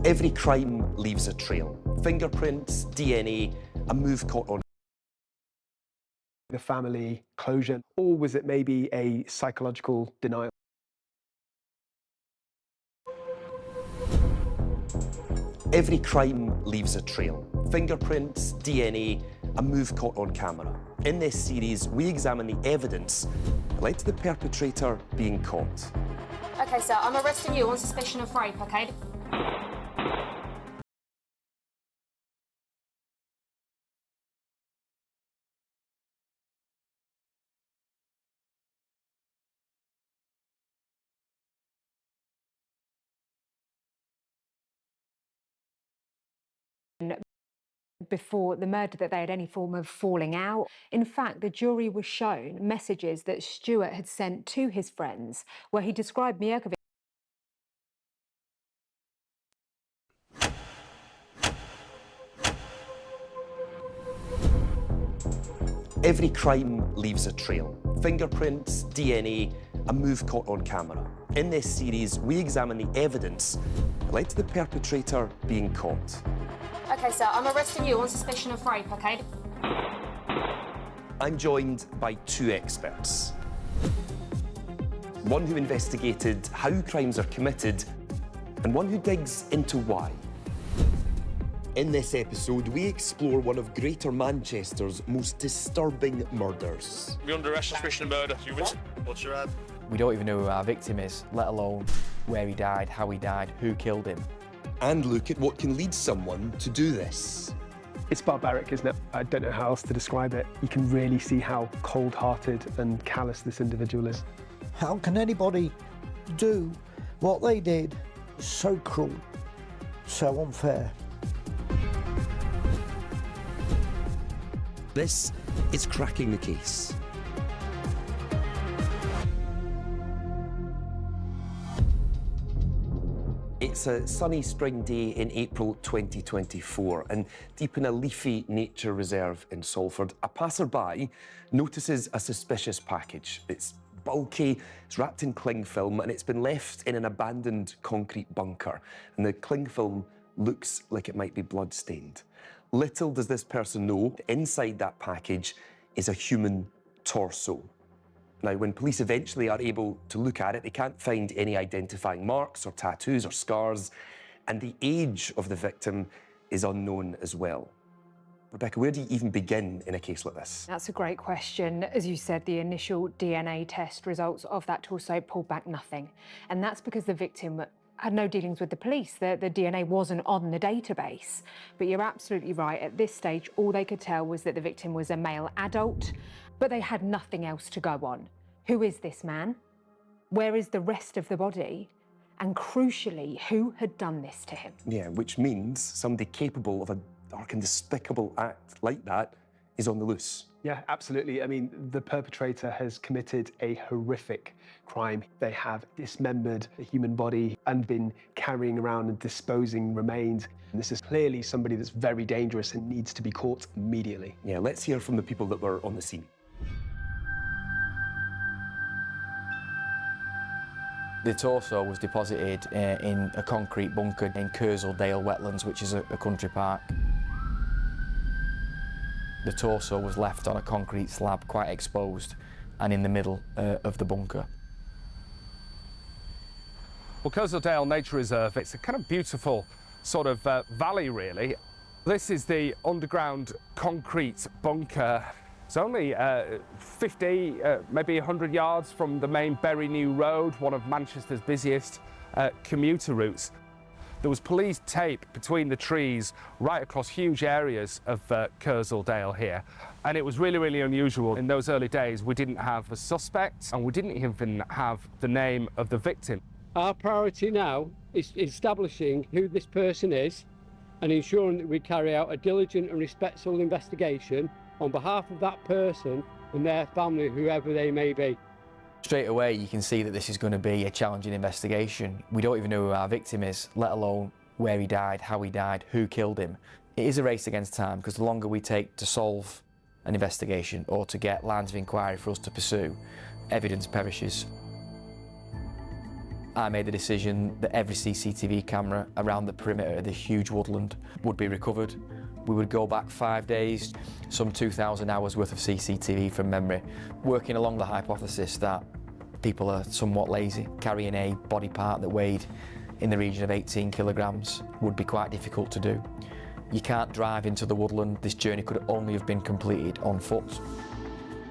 Every crime leaves a trail. Fingerprints, DNA, a move caught on. The family closure, or was it maybe a psychological denial? Every crime leaves a trail. Fingerprints, DNA, a move caught on camera. In this series, we examine the evidence that led to the perpetrator being caught. Okay, sir, I'm arresting you on suspicion of rape, okay? Before the murder that they had any form of falling out. In fact, the jury was shown messages that Stuart had sent to his friends where he described Mierkovic. Every crime leaves a trail. Fingerprints, DNA, a move caught on camera. In this series, we examine the evidence that led to the perpetrator being caught. Okay, sir, I'm arresting you on suspicion of rape, okay? I'm joined by two experts. One who investigated how crimes are committed, and one who digs into why. In this episode, we explore one of Greater Manchester's most disturbing murders. We're under arrest on suspicion of murder. What's your ad? We don't even know who our victim is, let alone where he died, how he died, who killed him. And look at what can lead someone to do this. It's barbaric, isn't it? I don't know how else to describe it. You can really see how cold-hearted and callous this individual is. How can anybody do what they did? So cruel, so unfair. This is Cracking the Case. It's a sunny spring day in April 2024, and deep in a leafy nature reserve in Salford, a passerby notices a suspicious package. It's bulky, it's wrapped in cling film, and it's been left in an abandoned concrete bunker. And the cling film looks like it might be blood-stained. Little does this person know, inside that package is a human torso. Now, when police eventually are able to look at it, they can't find any identifying marks or tattoos or scars, and the age of the victim is unknown as well. Rebecca, where do you even begin in a case like this? That's a great question. As you said, the initial DNA test results of that torso pulled back nothing. And that's because the victim had no dealings with the police. The DNA wasn't on the database. But you're absolutely right. At this stage, all they could tell was that the victim was a male adult, but they had nothing else to go on. Who is this man? Where is the rest of the body? And crucially, who had done this to him? Yeah, which means somebody capable of a dark and despicable act like that is on the loose. Yeah, absolutely. I mean, the perpetrator has committed a horrific crime. They have dismembered a human body and been carrying around and disposing remains. And this is clearly somebody that's very dangerous and needs to be caught immediately. Yeah, let's hear from the people that were on the scene. The torso was deposited in a concrete bunker in Curzledale Wetlands, which is a country park. The torso was left on a concrete slab, quite exposed, and in the middle of the bunker. Well, Curzledale Nature Reserve, it's a kind of beautiful sort of valley, really. This is the underground concrete bunker. It's only 50, maybe 100 yards from the main Bury New Road, one of Manchester's busiest commuter routes. There was police tape between the trees right across huge areas of Curzledale here. And it was really, really unusual. In those early days, we didn't have a suspect and we didn't even have the name of the victim. Our priority now is establishing who this person is and ensuring that we carry out a diligent and respectful investigation on behalf of that person and their family, whoever they may be. Straight away, you can see that this is going to be a challenging investigation. We don't even know who our victim is, let alone where he died, how he died, who killed him. It is a race against time, because the longer we take to solve an investigation or to get lines of inquiry for us to pursue, evidence perishes. I made the decision that every CCTV camera around the perimeter of the huge woodland would be recovered. We would go back 5 days, some 2,000 hours worth of CCTV from memory, working along the hypothesis that people are somewhat lazy. Carrying a body part that weighed in the region of 18 kilograms would be quite difficult to do. You can't drive into the woodland. This journey could only have been completed on foot.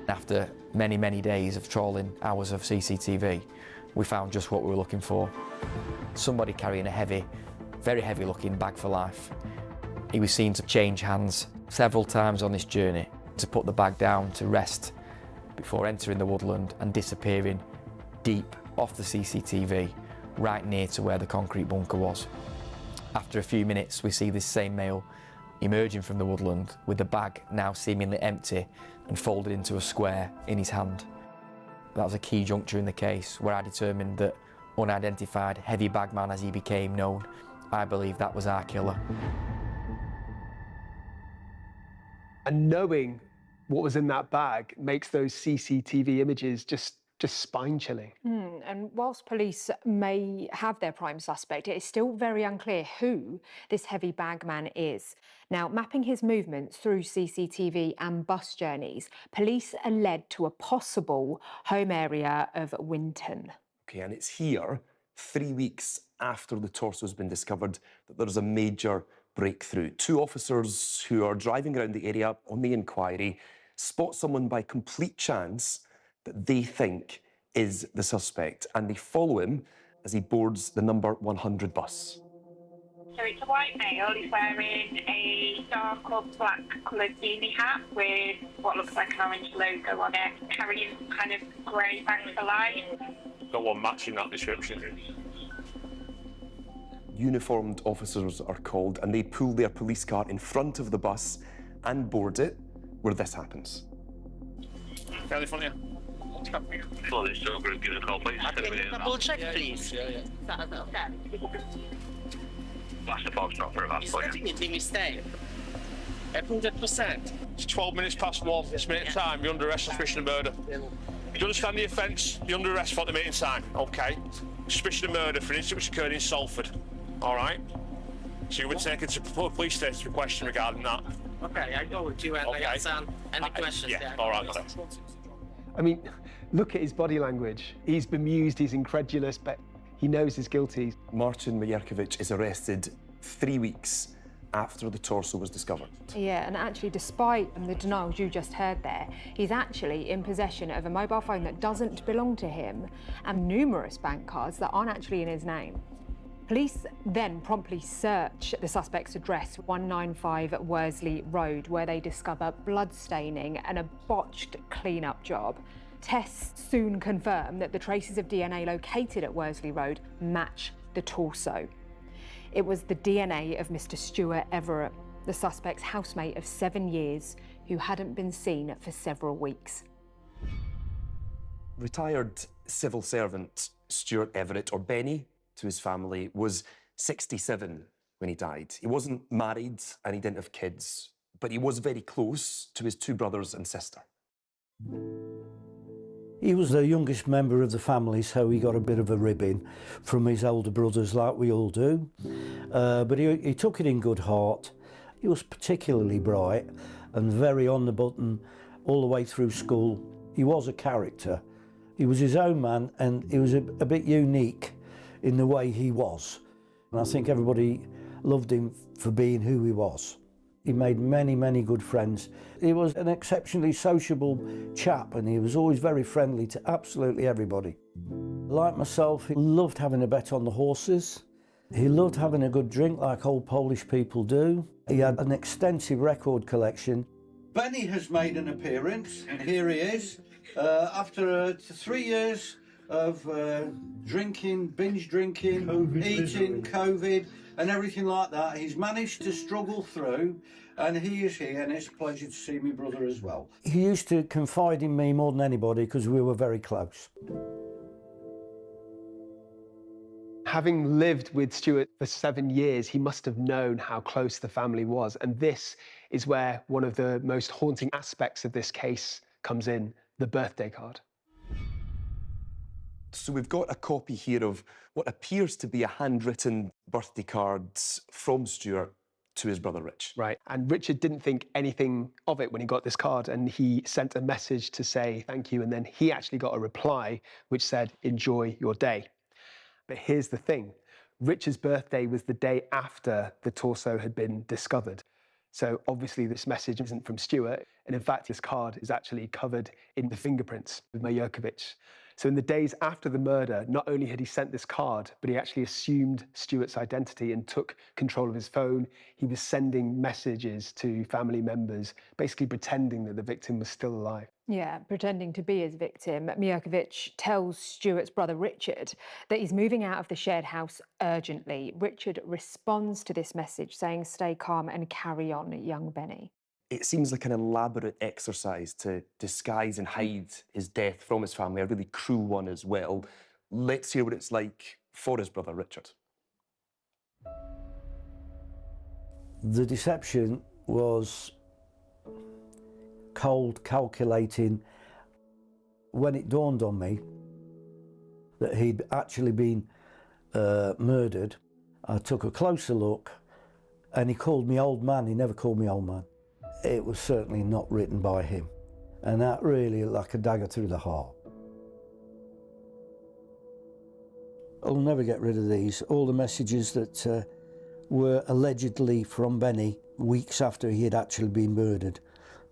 After many, many days of trawling hours of CCTV, we found just what we were looking for. Somebody carrying a heavy, very heavy looking bag for life. He was seen to change hands several times on this journey, to put the bag down to rest before entering the woodland and disappearing deep off the CCTV, right near to where the concrete bunker was. After a few minutes, we see this same male emerging from the woodland with the bag now seemingly empty and folded into a square in his hand. That was a key juncture in the case where I determined that unidentified heavy bagman, as he became known, I believe that was our killer. And knowing what was in that bag makes those CCTV images just spine-chilling. And whilst police may have their prime suspect, it is still very unclear who this heavy bagman is. Now, mapping his movements through CCTV and bus journeys, police are led to a possible home area of Winton. Okay, and it's here, 3 weeks after the torso has been discovered, that there's a major breakthrough. 2 officers who are driving around the area on the inquiry spot someone by complete chance that they think is the suspect, and they follow him as he boards the number 100 bus. So it's a white male. He's wearing a dark or black coloured beanie hat with what looks like an orange logo on it, carrying kind of grey bag for life. Got one matching that description. Uniformed officers are called and they pull their police car in front of the bus and board it, where this happens. Fairly in front of you. Well, this group, give us a call, please. Double check, please. Okay. That's the foxtrot for a van for you. Definitely mistake. 100%. It's 12 minutes past 1. It's minute time. You're under arrest on suspicion of murder. You understand the offence? You're under arrest for the meeting time. Okay. Suspicion of murder for an incident which occurred in Salford. All right. So you were taken to police station to question regarding that. Okay, I go with you and I answer any questions. Yeah. All right. Okay. I mean, look at his body language. He's bemused, he's incredulous, but he knows he's guilty. Marcin Majerkovic is arrested 3 weeks after the torso was discovered. Yeah, and actually, despite the denials you just heard there, he's actually in possession of a mobile phone that doesn't belong to him and numerous bank cards that aren't actually in his name. Police then promptly search the suspect's address, 195 Worsley Road, where they discover blood staining and a botched clean-up job. Tests soon confirm that the traces of DNA located at Worsley Road match the torso. It was the DNA of Mr. Stuart Everett, the suspect's housemate of 7 years, who hadn't been seen for several weeks. Retired civil servant Stuart Everett, or Benny to his family, was 67 when he died. He wasn't married and he didn't have kids, but he was very close to his 2 brothers and sister. He was the youngest member of the family, so he got a bit of a ribbing from his older brothers, like we all do. But he took it in good heart. He was particularly bright and very on the button all the way through school. He was a character. He was his own man, and he was a bit unique in the way he was. And I think everybody loved him for being who he was. He made many, many good friends. He was an exceptionally sociable chap, and he was always very friendly to absolutely everybody. Like myself, he loved having a bet on the horses. He loved having a good drink like old Polish people do. He had an extensive record collection. Benny has made an appearance, and here he is. After 3 years of drinking, binge drinking, eating, COVID, and everything like that, he's managed to struggle through, and he is here, and it's a pleasure to see my brother as well. He used to confide in me more than anybody because we were very close. Having lived with Stuart for 7 years, he must have known how close the family was, and this is where one of the most haunting aspects of this case comes in, the birthday card. So we've got a copy here of what appears to be a handwritten birthday card from Stuart to his brother Rich. Right, and Richard didn't think anything of it when he got this card, and he sent a message to say thank you, and then he actually got a reply which said, enjoy your day. But here's the thing, Richard's birthday was the day after the torso had been discovered. So obviously this message isn't from Stuart, and in fact this card is actually covered in the fingerprints of Mirkovic. So in the days after the murder, not only had he sent this card, but he actually assumed Stuart's identity and took control of his phone. He was sending messages to family members, basically pretending that the victim was still alive. Yeah, pretending to be his victim. Mirkovic tells Stuart's brother Richard that he's moving out of the shared house urgently. Richard responds to this message saying, stay calm and carry on, young Benny. It seems like an elaborate exercise to disguise and hide his death from his family, a really cruel one as well. Let's hear what it's like for his brother Richard. The deception was cold, calculating. When it dawned on me that he'd actually been murdered, I took a closer look, and he called me old man. He never called me old man. It was certainly not written by him, and that really like a dagger through the heart. I'll never get rid of these. All the messages that were allegedly from Benny weeks after he had actually been murdered,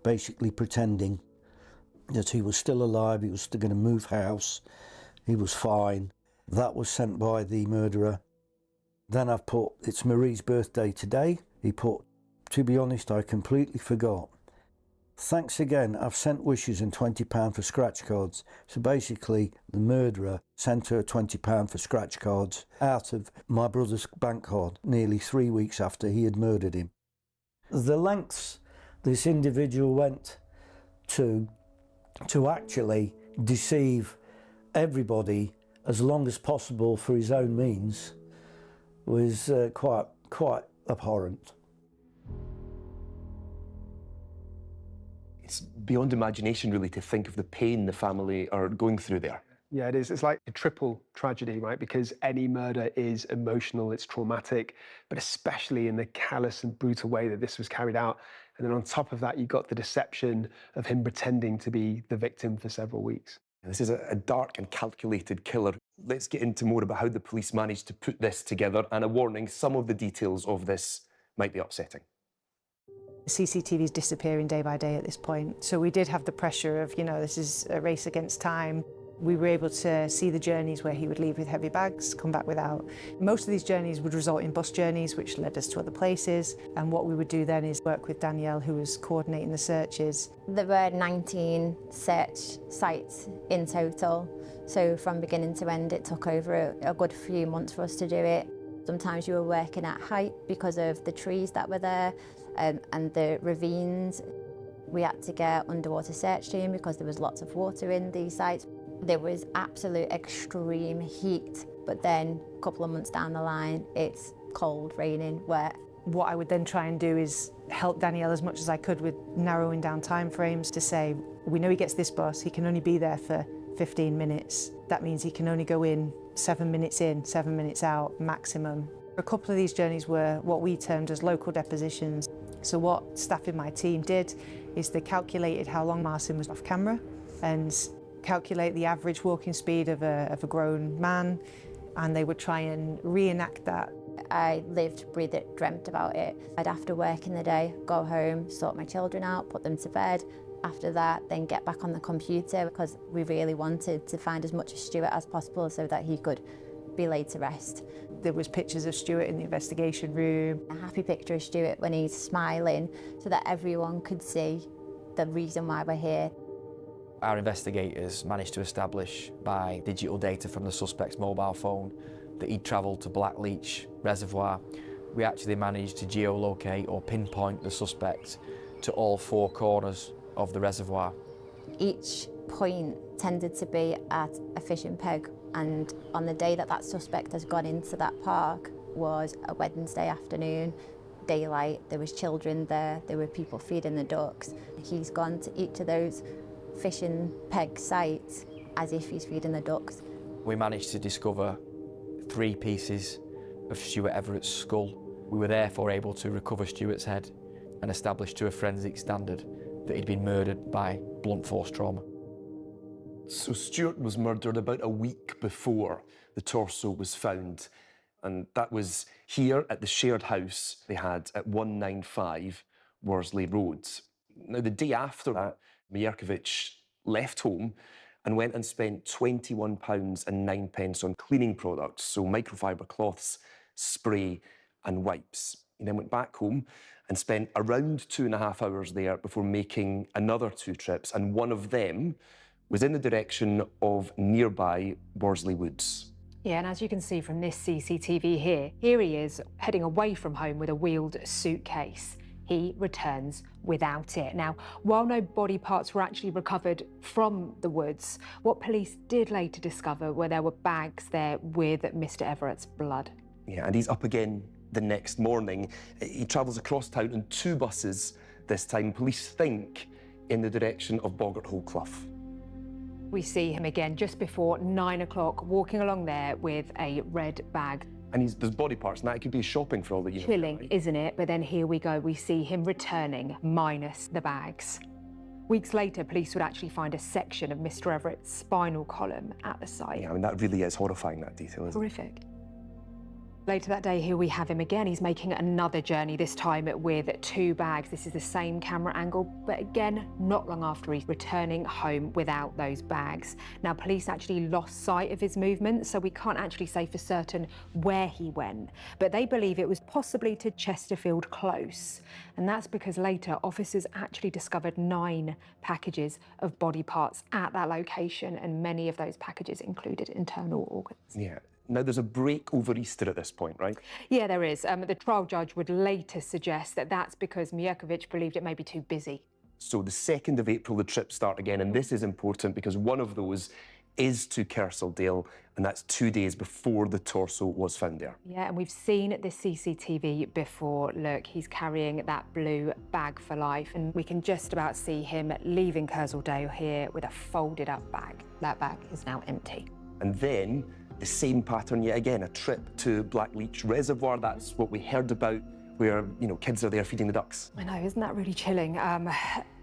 basically pretending that he was still alive, he was still going to move house, he was fine. That was sent by the murderer. Then I've put, it's Marie's birthday today. He put, to be honest, I completely forgot. Thanks again, I've sent wishes and £20 for scratch cards. So basically, the murderer sent her £20 for scratch cards out of my brother's bank card nearly 3 weeks after he had murdered him. The lengths this individual went to actually deceive everybody as long as possible for his own means was quite abhorrent. It's beyond imagination, really, to think of the pain the family are going through there. Yeah, it is. It's like a triple tragedy, right? Because any murder is emotional, it's traumatic, but especially in the callous and brutal way that this was carried out. And then on top of that, you got the deception of him pretending to be the victim for several weeks. This is a dark and calculated killer. Let's get into more about how the police managed to put this together, and a warning, some of the details of this might be upsetting. CCTV is disappearing day by day at this point. So we did have the pressure of, this is a race against time. We were able to see the journeys where he would leave with heavy bags, come back without. Most of these journeys would result in bus journeys, which led us to other places. And what we would do then is work with Danielle, who was coordinating the searches. There were 19 search sites in total. So from beginning to end, it took over a good few months for us to do it. Sometimes you were working at height because of the trees that were there and the ravines. We had to get underwater search team because there was lots of water in these sites. There was absolute extreme heat, but then a couple of months down the line, it's cold, raining, wet. What I would then try and do is help Danielle as much as I could with narrowing down timeframes to say, we know he gets this bus, he can only be there for 15 minutes. That means he can only go in, 7 minutes out, maximum. A couple of these journeys were what we termed as local depositions. So what staff in my team did is they calculated how long Marcin was off camera and calculate the average walking speed of a grown man, and they would try and reenact that. I lived, breathed it, dreamt about it. I'd after work in the day, go home, sort my children out, put them to bed. After that, then get back on the computer because we really wanted to find as much of Stuart as possible so that he could be laid to rest. There was pictures of Stuart in the investigation room. A happy picture of Stuart when he's smiling so that everyone could see the reason why we're here. Our investigators managed to establish by digital data from the suspect's mobile phone that he'd travelled to Blackleach Reservoir. We actually managed to geolocate or pinpoint the suspect to all 4 corners of the reservoir. Each point tended to be at a fishing peg, and on the day that that suspect has gone into that park was a Wednesday afternoon, daylight, there was children there were people feeding the ducks. He's gone to each of those fishing peg sites as if he's feeding the ducks. We managed to discover 3 pieces of Stuart Everett's skull. We were therefore able to recover Stuart's head and establish to a forensic standard that he'd been murdered by blunt force trauma. So Stuart was murdered about a week before the torso was found, and that was here at the shared house they had at 195 Worsley Road. Now, the day after that, Mierkiewicz left home and went and spent £21.09 on cleaning products, so microfiber cloths, spray and wipes. He then went back home and spent around 2.5 hours there before making another 2 trips, and one of them was in the direction of nearby Worsley Woods. Yeah, and as you can see from this CCTV here he is heading away from home with a wheeled suitcase. He returns without it. Now, while no body parts were actually recovered from the woods, what police did later discover were there were bags there with Mr. Everett's blood. Yeah, and he's up again the next morning. He travels across town in 2 buses this time. Police think in the direction of Boggart Hole Clough. We see him again just before 9 o'clock, walking along there with a red bag. And there's body parts, and that could be shopping for all that you know. Chilling, right? isn't it? But then here we go, we see him returning, minus the bags. Weeks later, police would actually find a section of Mr. Everett's spinal column at the site. Yeah, I mean, that really is horrifying, that detail, isn't it? Horrific. Later that day, here we have him again. He's making another journey, this time with 2 bags. This is the same camera angle, but again, not long after he's returning home without those bags. Now, police actually lost sight of his movement, so we can't actually say for certain where he went, but they believe it was possibly to Chesterfield Close. And that's because later, officers actually discovered 9 packages of body parts at that location, and many of those packages included internal organs. Yeah. Now, there's a break over Easter at this point, right? Yeah, there is. The trial judge would later suggest that that's because Mierkiewicz believed it may be too busy. So the 2nd of April, the trips start again, and this is important because one of those is to Kersaldale, and that's 2 days before the torso was found there. Yeah, and we've seen this CCTV before. Look, he's carrying that blue bag for life, and we can just about see him leaving Kersaldale here with a folded up bag. That bag is now empty. And then the same pattern yet again, a trip to Blackleach Reservoir. That's what we heard about, where, you know, kids are there feeding the ducks. I know, isn't that really chilling?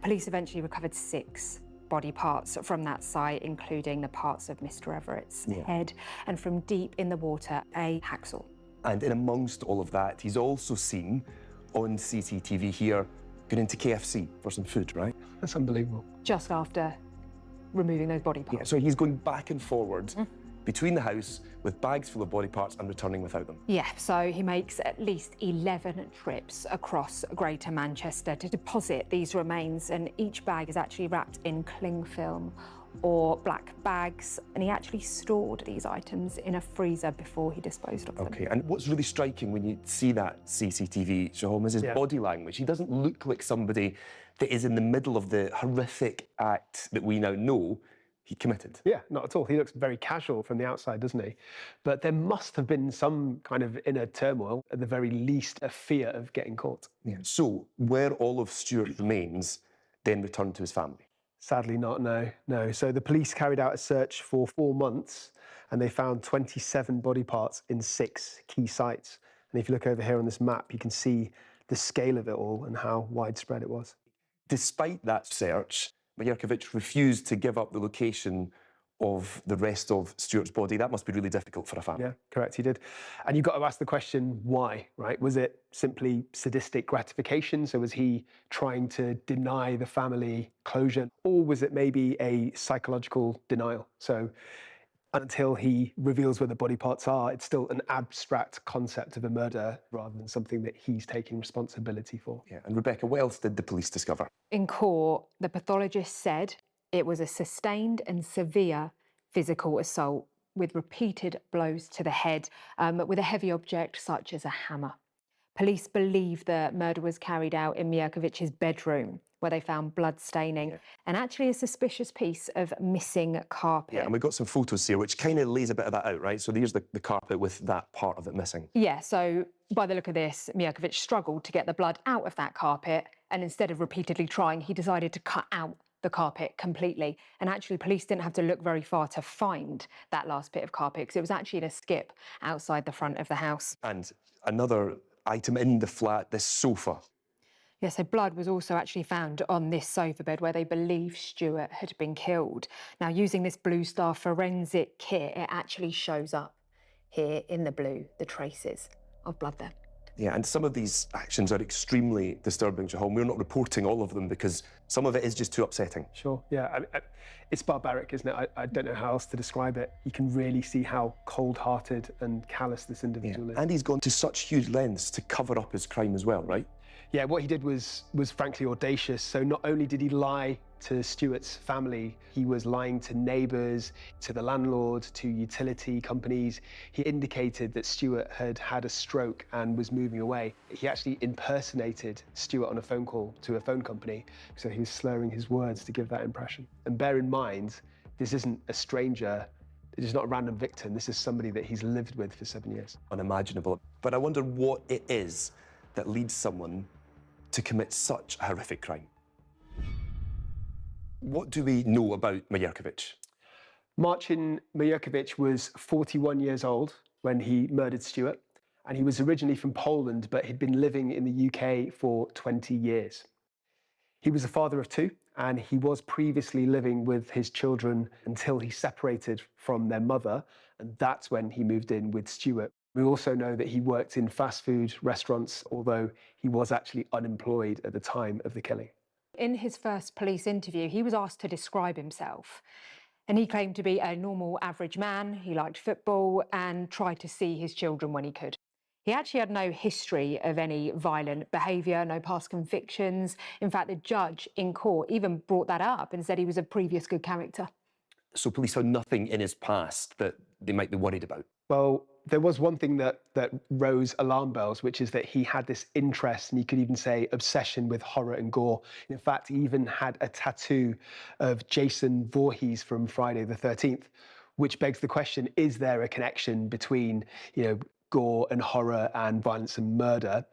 Police eventually recovered 6 body parts from that site, including the parts of Mr. Everett's head, and from deep in the water, a hacksaw. And in amongst all of that, he's also seen on CCTV here going into KFC for some food, right? That's unbelievable. Just after removing those body parts. Yeah, so he's going back and forward between the house with bags full of body parts and returning without them. Yeah, so he makes at least 11 trips across Greater Manchester to deposit these remains, and each bag is actually wrapped in cling film or black bags, and he actually stored these items in a freezer before he disposed of them. Okay, and what's really striking when you see that CCTV, Shahom, is his body language. He doesn't look like somebody that is in the middle of the horrific act that we now know he committed. Yeah, not at all. He looks very casual from the outside, doesn't he? But there must have been some kind of inner turmoil, at the very least a fear of getting caught. Yeah. So were all of Stuart's remains then returned to his family? Sadly not, no. So the police carried out a search for 4 months, and they found 27 body parts in 6 key sites. And if you look over here on this map, you can see the scale of it all and how widespread it was. Despite that search, Mierkiewicz refused to give up the location of the rest of Stuart's body. That must be really difficult for a family. Yeah, correct, he did. And you've got to ask the question, why, right? Was it simply sadistic gratification? So was he trying to deny the family closure? Or was it maybe a psychological denial? So until he reveals where the body parts are, it's still an abstract concept of a murder rather than something that he's taking responsibility for. Yeah, and Rebecca, what else did the police discover? In court, the pathologist said it was a sustained and severe physical assault with repeated blows to the head with a heavy object such as a hammer. Police believe the murder was carried out in Mierkiewicz's bedroom, where they found blood staining and actually a suspicious piece of missing carpet. Yeah, and we've got some photos here which kind of lays a bit of that out, right? So here's the carpet with that part of it missing. Yeah, so by the look of this, Mierkiewicz struggled to get the blood out of that carpet, and instead of repeatedly trying, he decided to cut out the carpet completely. And actually, police didn't have to look very far to find that last bit of carpet because it was actually in a skip outside the front of the house. And another item in the flat, this sofa. Yeah, so blood was also actually found on this sofa bed where they believe Stuart had been killed. Now, using this Blue Star forensic kit, it actually shows up here in the blue, the traces of blood there. Yeah, and some of these actions are extremely disturbing, Jahom. We're not reporting all of them because some of it is just too upsetting. Sure, yeah. It's barbaric, isn't it? I don't know how else to describe it. You can really see how cold-hearted and callous this individual is. And he's gone to such huge lengths to cover up his crime as well, right? Yeah, what he did was frankly audacious. So not only did he lie to Stuart's family, he was lying to neighbours, to the landlord, to utility companies. He indicated that Stuart had had a stroke and was moving away. He actually impersonated Stuart on a phone call to a phone company, so he was slurring his words to give that impression. And bear in mind, this isn't a stranger. This is not a random victim. This is somebody that he's lived with for 7 years. Unimaginable. But I wonder what it is that leads someone to commit such a horrific crime. What do we know about Mierkiewicz? Marcin Mierkiewicz was 41 years old when he murdered Stuart, and he was originally from Poland, but he'd been living in the UK for 20 years. He was a father of two, and he was previously living with his children until he separated from their mother, and that's when he moved in with Stuart. We also know that he worked in fast food restaurants, although he was actually unemployed at the time of the killing. In his first police interview, he was asked to describe himself. And he claimed to be a normal, average man. He liked football and tried to see his children when he could. He actually had no history of any violent behaviour, no past convictions. In fact, the judge in court even brought that up and said he was a previous good character. So police found nothing in his past that they might be worried about? Well, there was one thing that rose alarm bells, which is that he had this interest, and you could even say obsession, with horror and gore. In fact, he even had a tattoo of Jason Voorhees from Friday the 13th, which begs the question, is there a connection between, gore and horror and violence and murder?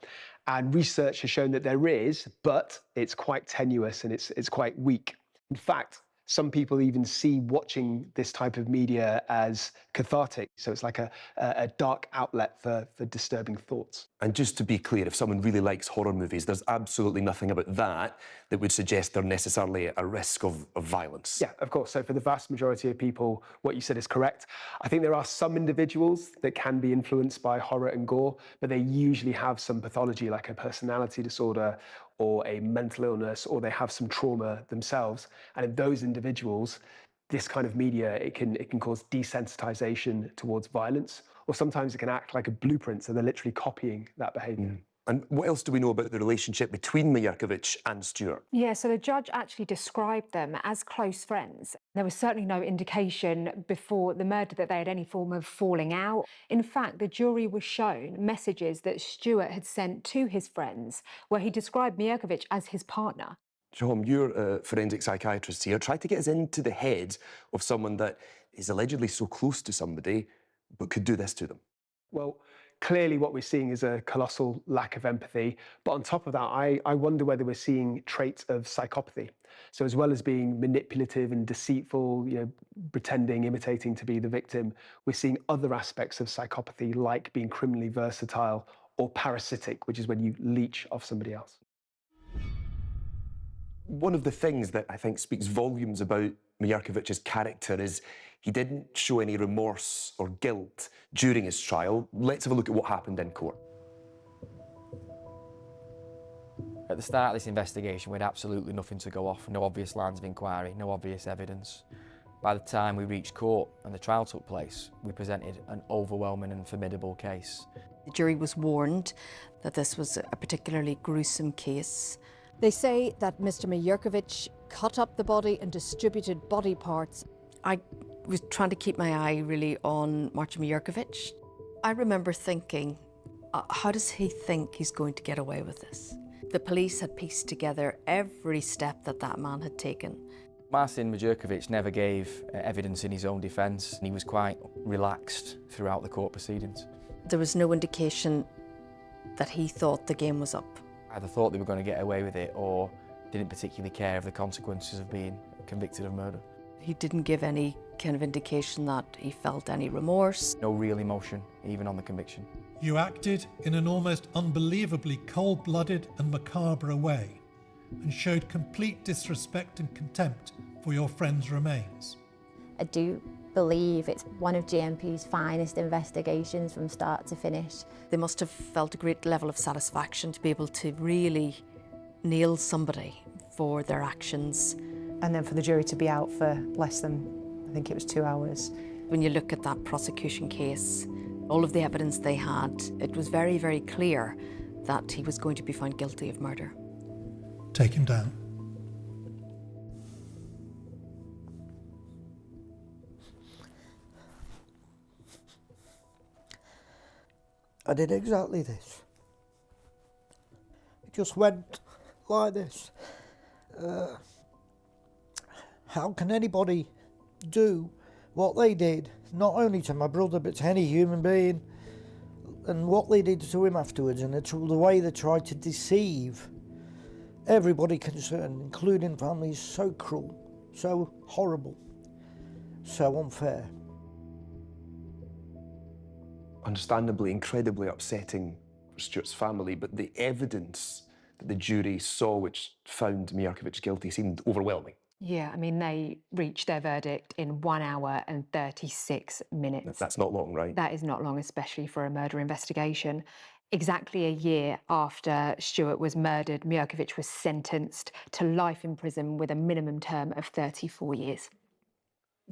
And research has shown that there is, but it's quite tenuous and it's quite weak. In fact, some people even see watching this type of media as cathartic. So it's like a dark outlet for disturbing thoughts. And just to be clear, if someone really likes horror movies, there's absolutely nothing about that would suggest they're necessarily at a risk of violence. Yeah, of course. So for the vast majority of people, what you said is correct. I think there are some individuals that can be influenced by horror and gore, but they usually have some pathology like a personality disorder or a mental illness, or they have some trauma themselves. And in those individuals, this kind of media, it can cause desensitization towards violence, or sometimes it can act like a blueprint, so they're literally copying that behavior. And what else do we know about the relationship between Mierkiewicz and Stuart? Yeah, so the judge actually described them as close friends. There was certainly no indication before the murder that they had any form of falling out. In fact, the jury was shown messages that Stuart had sent to his friends where he described Mierkiewicz as his partner. Jahom, you're a forensic psychiatrist here. Try to get us into the head of someone that is allegedly so close to somebody but could do this to them. Well, clearly what we're seeing is a colossal lack of empathy. But on top of that, I wonder whether we're seeing traits of psychopathy. So as well as being manipulative and deceitful, pretending, imitating to be the victim, we're seeing other aspects of psychopathy like being criminally versatile or parasitic, which is when you leech off somebody else. One of the things that I think speaks volumes about Mierkiewicz's character is he didn't show any remorse or guilt during his trial. Let's have a look at what happened in court. At the start of this investigation, we had absolutely nothing to go off, no obvious lines of inquiry, no obvious evidence. By the time we reached court and the trial took place, we presented an overwhelming and formidable case. The jury was warned that this was a particularly gruesome case. They say that Mr. Mierkiewicz cut up the body and distributed body parts. I was trying to keep my eye really on Marcin Mierkiewicz. I remember thinking, how does he think he's going to get away with this? The police had pieced together every step that man had taken. Marcin Mierkiewicz never gave evidence in his own defence. He was quite relaxed throughout the court proceedings. There was no indication that he thought the game was up. Either thought they were going to get away with it or didn't particularly care of the consequences of being convicted of murder. He didn't give any kind of indication that he felt any remorse. No real emotion, even on the conviction. You acted in an almost unbelievably cold-blooded and macabre way and showed complete disrespect and contempt for your friend's remains. I do believe it's one of GMP's finest investigations from start to finish. They must have felt a great level of satisfaction to be able to really nail somebody for their actions. And then for the jury to be out for less than, I think it was 2 hours. When you look at that prosecution case, all of the evidence they had, it was very, very clear that he was going to be found guilty of murder. Take him down. I did exactly this. It just went like this. How can anybody do what they did, not only to my brother, but to any human being, and what they did to him afterwards, and the way they tried to deceive everybody concerned, including families, so cruel, so horrible, so unfair. Understandably, incredibly upsetting for Stuart's family, but the evidence that the jury saw which found Mijarkovic guilty seemed overwhelming. Yeah, I mean, they reached their verdict in 1 hour and 36 minutes. That's not long, right? That is not long, especially for a murder investigation. Exactly a year after Stuart was murdered, Mijarkovic was sentenced to life in prison with a minimum term of 34 years.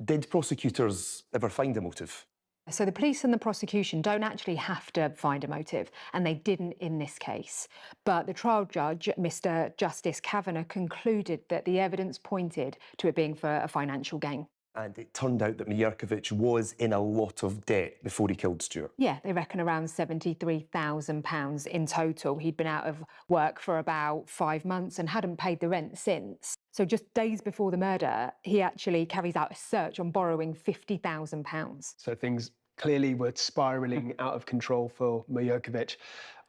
Did prosecutors ever find a motive? So the police and the prosecution don't actually have to find a motive, and they didn't in this case. But the trial judge, Mr. Justice Kavanagh, concluded that the evidence pointed to it being for a financial gain. And it turned out that Mijarkovic was in a lot of debt before he killed Stuart. Yeah, they reckon around £73,000 in total. He'd been out of work for about 5 months and hadn't paid the rent since. So just days before the murder, he actually carries out a search on borrowing £50,000. So things clearly were spiralling out of control for Mijarkovic.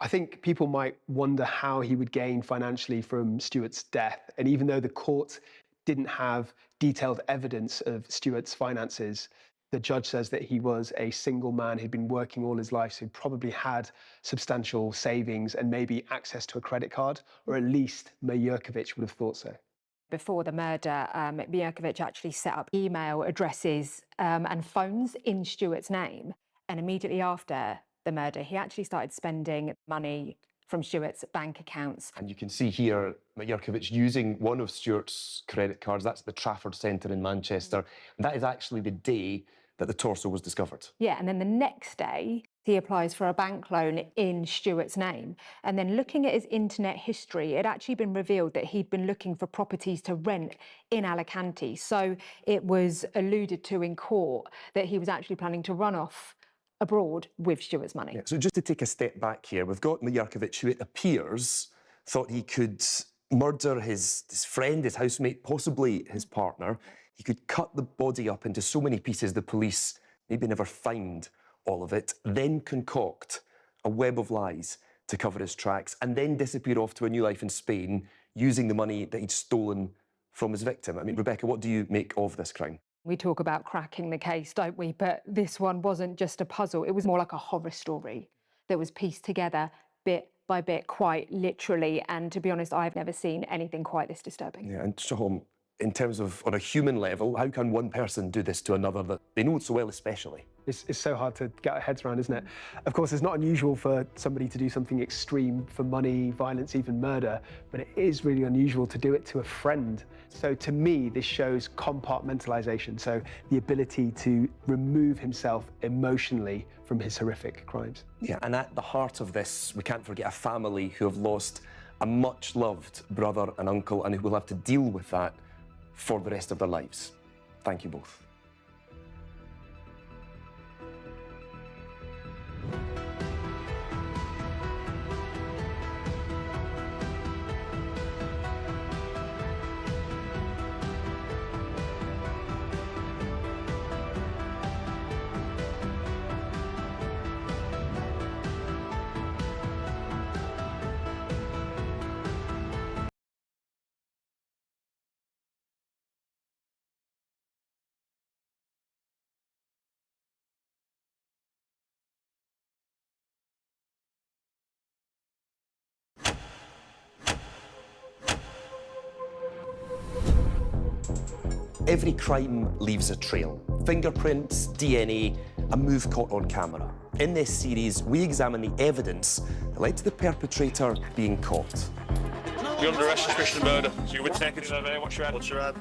I think people might wonder how he would gain financially from Stuart's death. And even though the court didn't have detailed evidence of Stuart's finances, the judge says that he was a single man who'd been working all his life, so he probably had substantial savings and maybe access to a credit card, or at least Mijarkovic would have thought so. Before the murder, Mijarkovic actually set up email addresses and phones in Stuart's name. And immediately after the murder, he actually started spending money from Stuart's bank accounts. And you can see here Mijarkovic using one of Stuart's credit cards. That's the Trafford Centre in Manchester. And that is actually the day that the torso was discovered. Yeah, and then the next day, he applies for a bank loan in Stuart's name. And then looking at his internet history, it had actually been revealed that he'd been looking for properties to rent in Alicante. So it was alluded to in court that he was actually planning to run off abroad with Stuart's money. Yeah, so just to take a step back here, we've got Mijarkovic, who it appears thought he could murder his friend, his housemate, possibly his partner. He could cut the body up into so many pieces the police maybe never find all of it, then concoct a web of lies to cover his tracks, and then disappear off to a new life in Spain using the money that he'd stolen from his victim. I mean, Rebecca, what do you make of this crime? We talk about cracking the case, don't we? But this one wasn't just a puzzle. It was more like a horror story that was pieced together bit by bit, quite literally. And to be honest, I've never seen anything quite this disturbing. Yeah, and Shahom, in terms of on a human level, how can one person do this to another that they know so well, especially? It's so hard to get our heads around, isn't it? Of course, it's not unusual for somebody to do something extreme for money, violence, even murder, but it is really unusual to do it to a friend. So to me, this shows compartmentalization, so the ability to remove himself emotionally from his horrific crimes. Yeah, and at the heart of this, we can't forget a family who have lost a much-loved brother and uncle, and who will have to deal with that for the rest of their lives. Thank you both. Every crime leaves a trail. Fingerprints, DNA, a move caught on camera. In this series, we examine the evidence that led to the perpetrator being caught. You're under arrest for suspicion of murder. So you're with naked survey. What's your head? What's your head?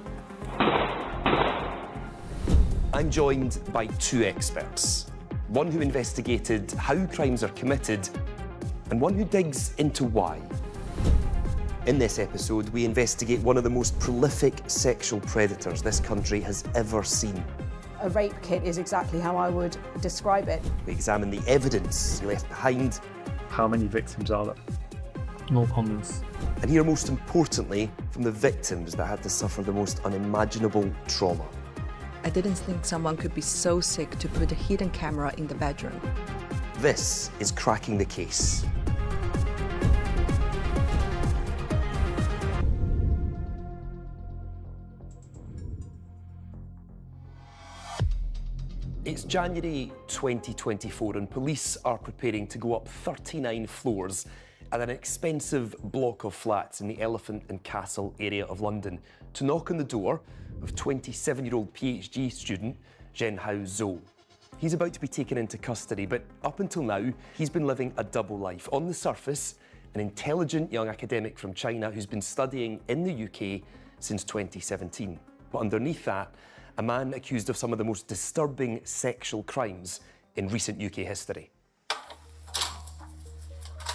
I'm joined by two experts. One who investigated how crimes are committed, and one who digs into why. In this episode, we investigate one of the most prolific sexual predators this country has ever seen. A rape kit is exactly how I would describe it. We examine the evidence he left behind. How many victims are there? No comments. And hear most importantly from the victims that had to suffer the most unimaginable trauma. I didn't think someone could be so sick to put a hidden camera in the bedroom. This is Cracking the Case. It's January 2024 and police are preparing to go up 39 floors at an expensive block of flats in the Elephant and Castle area of London to knock on the door of 27-year-old PhD student Zhenhao Zhou. He's about to be taken into custody, but up until now, he's been living a double life. On the surface, an intelligent young academic from China who's been studying in the UK since 2017. But underneath that, a man accused of some of the most disturbing sexual crimes in recent UK history.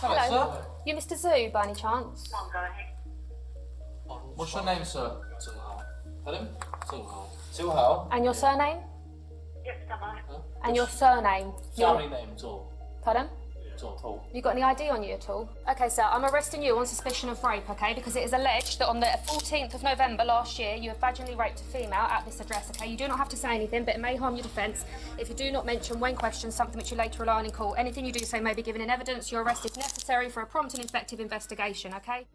Hello. You Mr. Zhu, by any chance? What's your name, sir? Pardon? Zhu Hao. And your surname? Yes, And your surname? Family name, Zhou. Pardon? Zhou. You got any ID on you at all? Okay, sir, I'm arresting you on suspicion of rape, okay? Because it is alleged that on the 14th of November last year, you have vaginally raped a female at this address, okay? You do not have to say anything, but it may harm your defence if you do not mention, when questioned, something which you later rely on in court. Anything you do say may be given in evidence. Your arrest is necessary for a prompt and effective investigation, okay?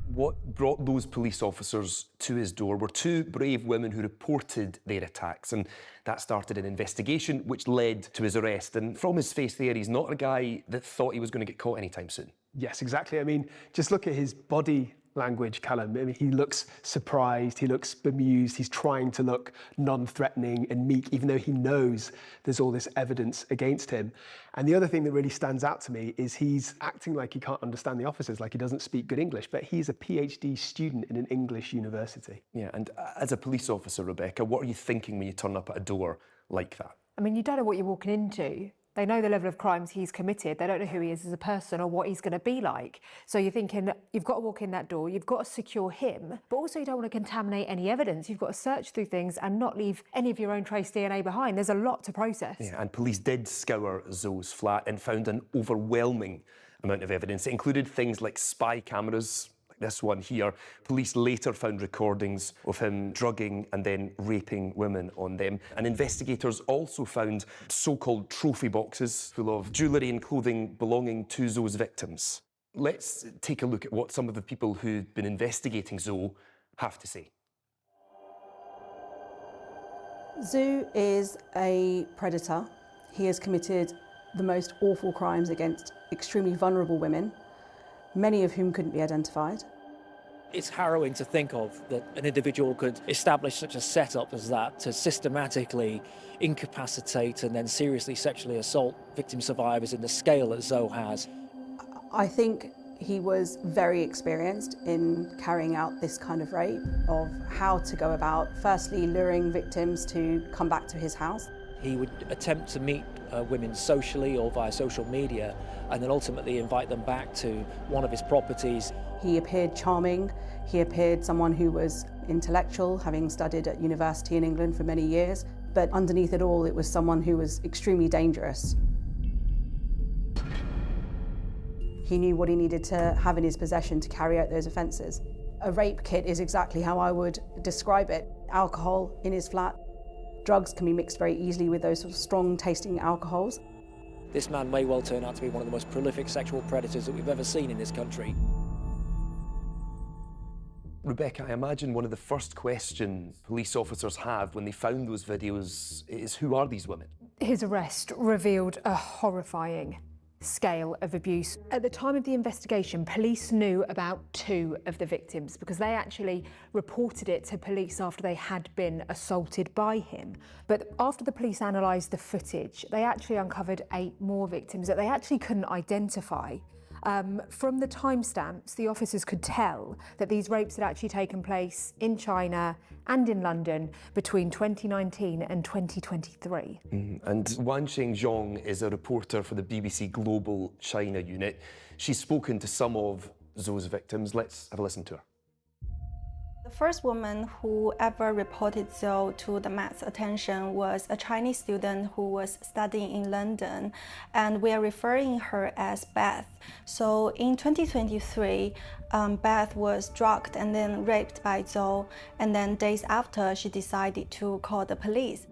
What brought those police officers to his door were two brave women who reported their attacks, and that started an investigation which led to his arrest. And from his face there, he's not a guy that thought he was going to get caught anytime soon. Yes, exactly. I mean, just look at his body language, Callum. I mean, he looks surprised, he looks bemused, he's trying to look non-threatening and meek, even though he knows there's all this evidence against him. And the other thing that really stands out to me is he's acting like he can't understand the officers, like he doesn't speak good English, but he's a PhD student in an English university. Yeah, and as a police officer, Rebecca, what are you thinking when you turn up at a door like that? I mean, you don't know what you're walking into. They know the level of crimes he's committed. They don't know who he is as a person or what he's going to be like. So you're thinking, you've got to walk in that door, you've got to secure him, but also you don't want to contaminate any evidence. You've got to search through things and not leave any of your own trace DNA behind. There's a lot to process. Yeah, and police did scour Zhou's flat and found an overwhelming amount of evidence. It included things like spy cameras, like this one here. Police later found recordings of him drugging and then raping women on them. And investigators also found so-called trophy boxes full of jewellery and clothing belonging to Zhou's victims. Let's take a look at what some of the people who'd been investigating Zhou have to say. Zhu is a predator. He has committed the most awful crimes against extremely vulnerable women, many of whom couldn't be identified. It's harrowing to think of that an individual could establish such a setup as that to systematically incapacitate and then seriously sexually assault victim survivors in the scale that Zhou has. I think he was very experienced in carrying out this kind of rape, of how to go about firstly luring victims to come back to his house. He would attempt to meet women socially or via social media and then ultimately invite them back to one of his properties. He appeared charming, he appeared someone who was intellectual, having studied at university in England for many years, but underneath it all, it was someone who was extremely dangerous. He knew what he needed to have in his possession to carry out those offences. A rape kit is exactly how I would describe it. Alcohol in his flat. Drugs can be mixed very easily with those sort of strong-tasting alcohols. This man may well turn out to be one of the most prolific sexual predators that we've ever seen in this country. Rebecca, I imagine one of the first questions police officers have when they found those videos is, who are these women? His arrest revealed a horrifying scale of abuse. At the time of the investigation, police knew about 2 of the victims because they actually reported it to police after they had been assaulted by him. But after the police analysed the footage, they actually uncovered 8 more victims that they actually couldn't identify. From the timestamps, the officers could tell that these rapes had actually taken place in China and in London between 2019 and 2023. And Wan Shengzhong is a reporter for the BBC Global China unit. She's spoken to some of Zou's victims. Let's have a listen to her. The first woman who ever reported Zou to the Met's attention was a Chinese student who was studying in London, and we are referring her as Beth. So in 2023, Beth was drugged and then raped by Zou, and then days after, she decided to call the police.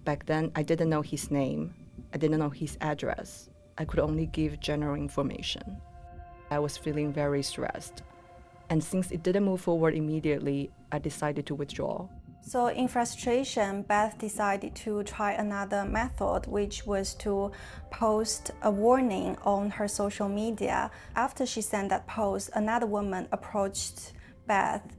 Back then, I didn't know his name. I didn't know his address. I could only give general information. I was feeling very stressed. And since it didn't move forward immediately, I decided to withdraw. So in frustration, Beth decided to try another method, which was to post a warning on her social media. After she sent that post, another woman approached Beth,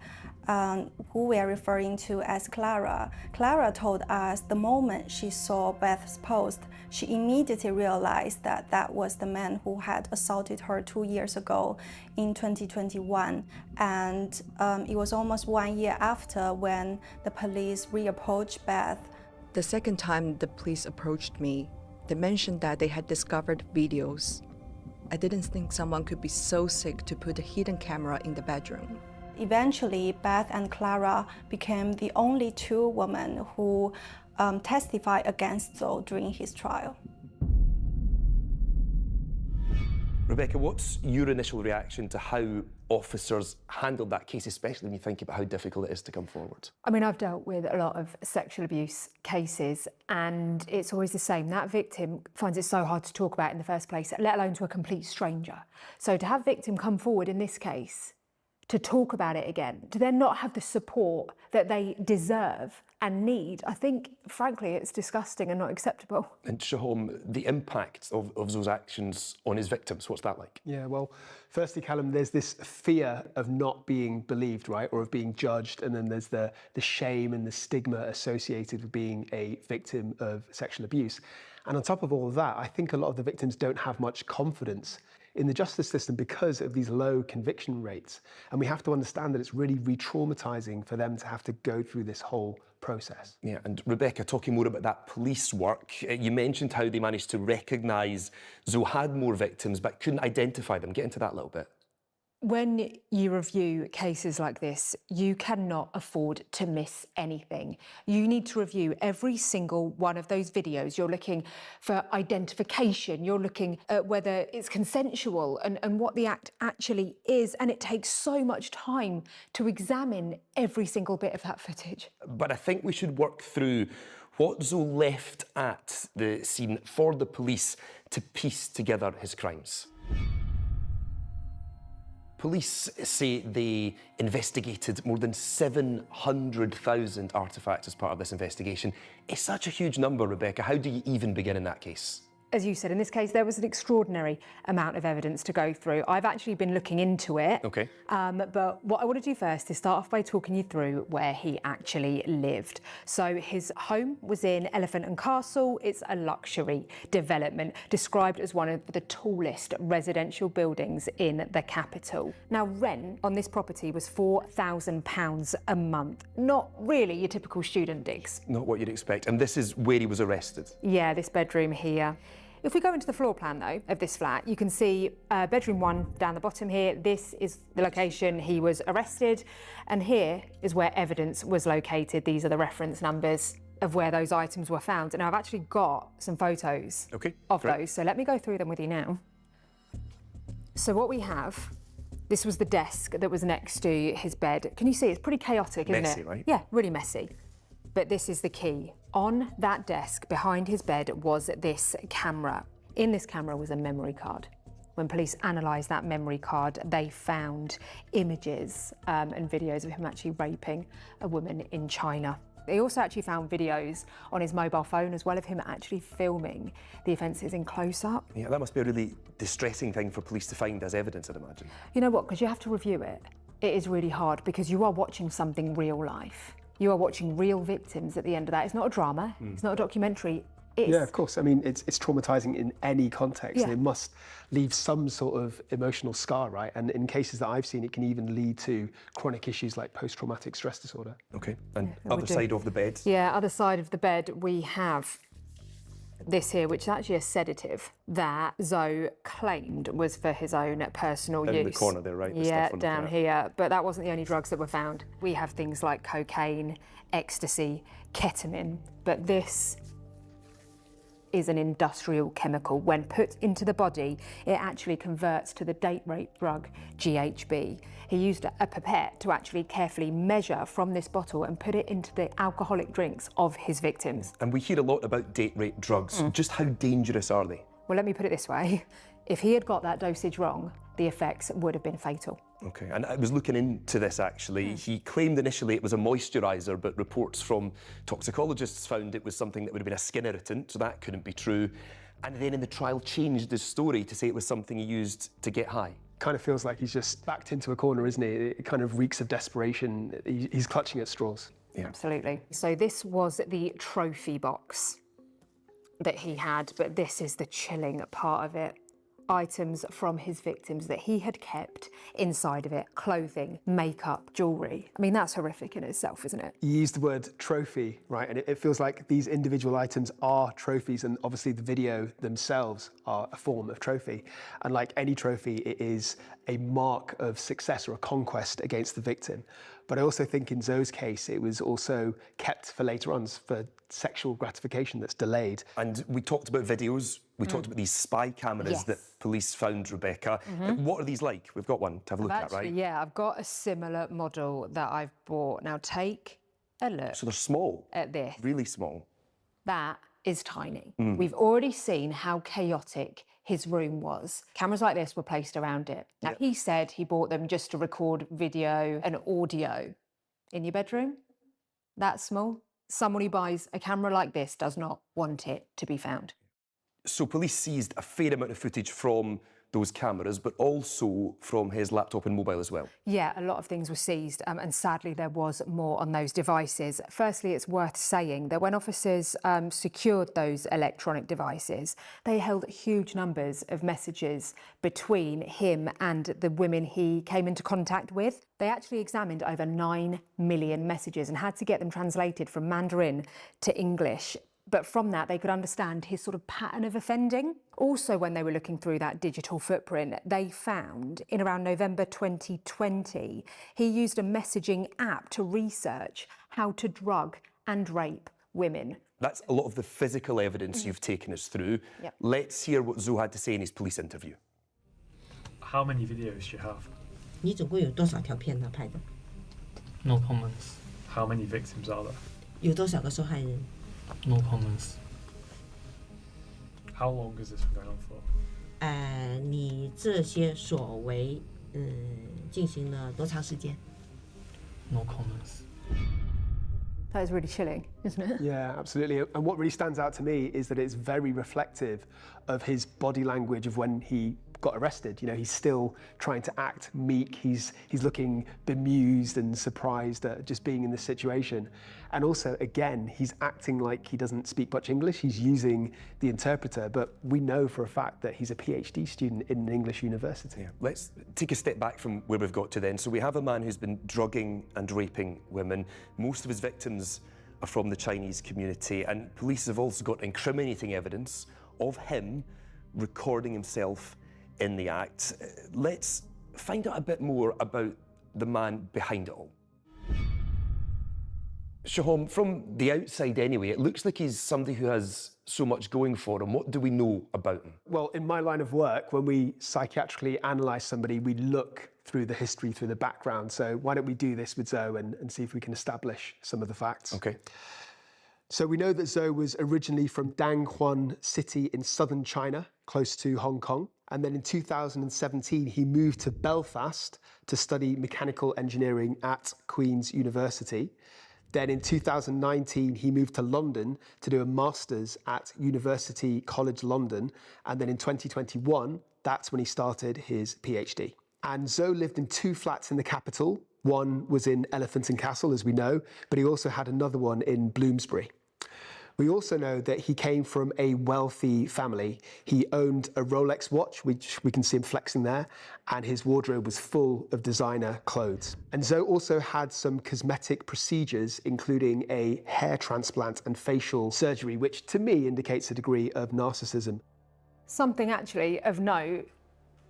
who we are referring to as Clara. Clara told us the moment she saw Beth's post, she immediately realized that that was the man who had assaulted her 2 years ago in 2021. And it was almost 1 year after when the police reapproached Beth. The second time the police approached me, they mentioned that they had discovered videos. I didn't think someone could be so sick to put a hidden camera in the bedroom. Eventually, Beth and Clara became the only 2 women who testified against Zou during his trial. Rebecca, what's your initial reaction to how officers handled that case, especially when you think about how difficult it is to come forward? I mean, I've dealt with a lot of sexual abuse cases, and it's always the same. That victim finds it so hard to talk about in the first place, let alone to a complete stranger. So to have victim come forward in this case, to talk about it again, to then not have the support that they deserve and need, I think, frankly, it's disgusting and not acceptable. And Shahom, the impact of Zou's actions on his victims, what's that like? Yeah, well, firstly, Callum, there's this fear of not being believed, right, or of being judged, and then there's the shame and the stigma associated with being a victim of sexual abuse. And on top of all of that, I think a lot of the victims don't have much confidence in the justice system because of these low conviction rates. And we have to understand that it's really re-traumatizing for them to have to go through this whole process. Yeah, and Rebecca, talking more about that police work, you mentioned how they managed to recognise Zou had more victims but couldn't identify them. Get into that a little bit. When you review cases like this, you cannot afford to miss anything. You need to review every single one of those videos. You're looking for identification, you're looking at whether it's consensual and what the act actually is, and it takes so much time to examine every single bit of that footage. But I think we should work through what Zou left at the scene for the police to piece together his crimes. Police say they investigated more than 700,000 artefacts as part of this investigation. It's such a huge number, Rebecca. How do you even begin in that case? As you said, in this case, there was an extraordinary amount of evidence to go through. I've actually been looking into it. Okay. But what I want to do first is start off by talking you through where he actually lived. So his home was in Elephant and Castle. It's a luxury development described as one of the tallest residential buildings in the capital. Now, rent on this property was £4,000 a month. Not really your typical student digs. Not what you'd expect. And this is where he was arrested. Yeah, this bedroom here. If we go into the floor plan, though, of this flat, you can see bedroom 1 down the bottom here. This is the location he was arrested. And here is where evidence was located. These are the reference numbers of where those items were found. And I've actually got some photos of those. So let me go through them with you now. So what we have, this was the desk that was next to his bed. Can you see? It's pretty chaotic, isn't it? Messy, right? Yeah, really messy. But this is the key. On that desk behind his bed was this camera. In this camera was a memory card. When police analysed that memory card, they found images and videos of him actually raping a woman in China. They also actually found videos on his mobile phone as well of him actually filming the offences in close-up. Yeah, that must be a really distressing thing for police to find as evidence, I'd imagine. You know what, because you have to review it. It is really hard because you are watching something real life. You are watching real victims at the end of that. It's not a drama, it's not a documentary. Yeah, of course. I mean, it's traumatizing in any context. Yeah. It must leave some sort of emotional scar, right? And in cases that I've seen, it can even lead to chronic issues like post-traumatic stress disorder. Okay, and Yeah, other side of the bed. Yeah, other side of the bed, we have this here, which is actually a sedative that Zoe claimed was for his own personal use. In the corner there, right? The Yeah, stuff on down the here. But that wasn't the only drugs that were found. We have things like cocaine, ecstasy, ketamine, but this is an industrial chemical. When put into the body, it actually converts to the date rape drug GHB. He used a pipette to actually carefully measure from this bottle and put it into the alcoholic drinks of his victims. And we hear a lot about date rape drugs. Just how dangerous are they? Well, let me put it this way. If he had got that dosage wrong, the effects would have been fatal. Okay, and I was looking into this actually. He claimed initially it was a moisturiser, but reports from toxicologists found it was something that would have been a skin irritant, so that couldn't be true. And then in the trial changed his story to say it was something he used to get high. Kind of feels like he's just backed into a corner, isn't he? It kind of reeks of desperation. He's clutching at straws. Yeah. Absolutely. So this was the trophy box that he had, but this is the chilling part of it. Items from his victims that he had kept inside of it, clothing, makeup, jewellery. I mean, that's horrific in itself, isn't it? You used the word trophy, right? And it feels like these individual items are trophies, and obviously the video themselves are a form of trophy. And like any trophy, it is a mark of success or a conquest against the victim. But I also think in Zoe's case, it was also kept for later on, for sexual gratification that's delayed. And we talked about videos. We talked about these spy cameras that police found, Rebecca. What are these like? We've got one to have a look at, right? Yeah, I've got a similar model that I've bought. Now take a look. So they're small. At this. Really small. That is tiny. We've already seen how chaotic his room was. Cameras like this were placed around it. Now, he said he bought them just to record video and audio. In your bedroom? That small? Someone who buys a camera like this does not want it to be found. So police seized a fair amount of footage from those cameras, but also from his laptop and mobile as well. Yeah, a lot of things were seized, and sadly there was more on those devices. Firstly, it's worth saying that when officers secured those electronic devices, they held huge numbers of messages between him and the women he came into contact with. They actually examined over 9 million messages and had to get them translated from Mandarin to English. But from that, they could understand his sort of pattern of offending. Also, when they were looking through that digital footprint, they found in around November 2020, he used a messaging app to research how to drug and rape women. That's a lot of the physical evidence you've taken us through. Yep. Let's hear what Zoe had to say in his police interview. How many videos do you have? 你总共有多少条片他拍的？ No comments. How many victims are there? 有多少个受害人？ No comments. How long has this been going on for? 你这些所为进行了多长时间？ No comments. That is really chilling, isn't it? Yeah, absolutely. And what really stands out to me is that it's very reflective of his body language of when he got arrested. You know, he's still trying to act meek. He's looking bemused and surprised at just being in this situation. And also, again, he's acting like he doesn't speak much English. He's using the interpreter, but we know for a fact that he's a PhD student in an English university. Yeah. Let's take a step back from where we've got to then. So we have a man who's been drugging and raping women. Most of his victims are from the Chinese community, and police have also got incriminating evidence of him recording himself in the act. Let's find out a bit more about the man behind it all. Shahom, from the outside anyway, it looks like he's somebody who has so much going for him. What do we know about him? Well, in my line of work, when we psychiatrically analyse somebody, we look through the history, through the background. So why don't we do this with Zoe and see if we can establish some of the facts. Okay. So we know that Zoe was originally from Danghuan City in southern China, close to Hong Kong. And then in 2017, he moved to Belfast to study mechanical engineering at Queen's University. Then in 2019, he moved to London to do a master's at University College London. And then in 2021, that's when he started his PhD. And Zoe lived in 2 flats in the capital. One was in Elephant and Castle, as we know, but he also had another one in Bloomsbury. We also know that he came from a wealthy family. He owned a Rolex watch, which we can see him flexing there, and his wardrobe was full of designer clothes. And Zoe also had some cosmetic procedures, including a hair transplant and facial surgery, which to me indicates a degree of narcissism. Something actually of note,